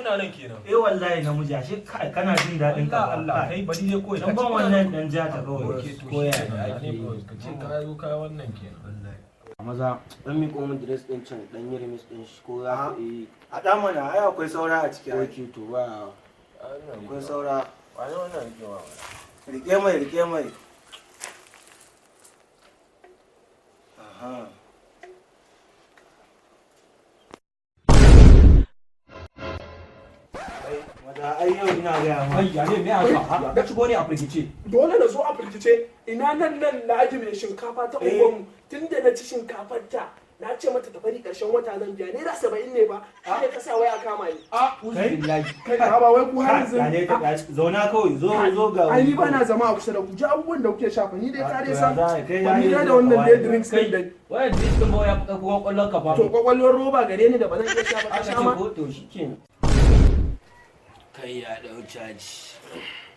kuna nan kenan. Wallahi namiji ashe kai kana jin daɗin ka. Allah kai bari dai koyi. Dan ban wannan dan ja ta kawai. Koya da ake ka ce ka zo ka wannan kenan. Wallahi. Maza dan miƙo min dress din can dan yi remis din shi ko za ku yi. A dan mana ai akwai saura a ciki. Oke to ba. Akwai saura. Wani wannan kewa. Rike mai. Aha. Ai yau ina gaya ma. Ai ya ne me haka? Ka shigo ne a firgice. Dole na zo a firgice. Ina nan na aji mai shinkafa ta unguwarmu. Tunda na ci shinkafar ta na ce mata ta bari karshen wata zan biya. Naira 70 ne ba. Sai ka sa waya kama ni. Kai ba wai ku har yanzu. Zauna kawai zo ga. Ai ni ba na zama a kusa da ku. Ji abubuwan da kuke shafa ni dai ka dai san. Ba ni da wannan dai drinks din dai. Wai drinks din ba ya fuka kuwa kwallon kafa. To kwakwalwar roba gare ni da ba zan iya shafa ta sha ma. To shikenan. Kai ya dau caji.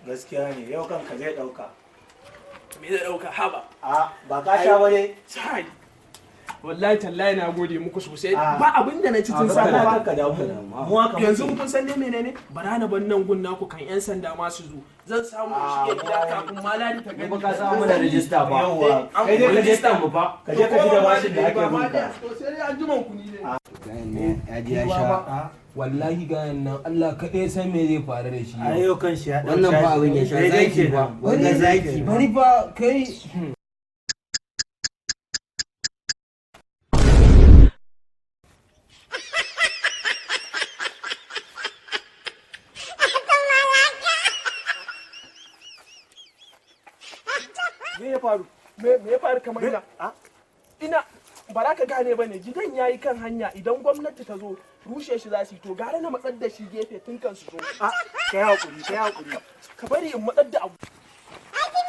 Gaskiya ne yau kan ka zai dauka. Me zai dauka haba? Ba ka sha ba ne. Sai. Wallahi tallahi na gode muku sosai. Ba abin da na ci tun safe ba. Ka da mu haka yanzu kun san ne menene? Bara na ban nan gun naku kan yan sanda ma su zo. Zan samu shige gida kafin malali ta gani. Ba ka samu mana register ba. Yawwa. Kai dai register mu fa. Ka je ka ji da bashin da ake bunka. To sai dai an jiman ku ni ne. Gayan ne ya ji ya sha. Wallahi gayan nan Allah kaɗai san me zai faru da shi. A yau kan shi ya Wannan ba abin ya sha zaki ba. Wanda zaki ba. Bari ba kai. Me ya faru? Me ya faru kamar ina? Ina bara ka gane ba ne gidan yayi kan hanya idan gwamnati ta zo rushe shi za su yi to gara na matsar da shi gefe tun kan su zo. kai hakuri. Ka bari in matsar da abu.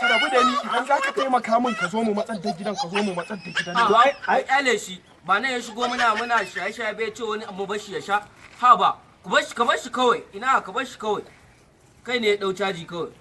Ka rabu da ni idan za ka taimaka min ka zo mu matsar da gidan ka zo mu matsar da gidan. Ai kyale shi ba nan ya shigo muna shaye-shaye bai ce wani abu bashi ya sha. Ha ba ka bar shi kawai ina ka bar shi kawai. Kai ne ya dau caji kawai.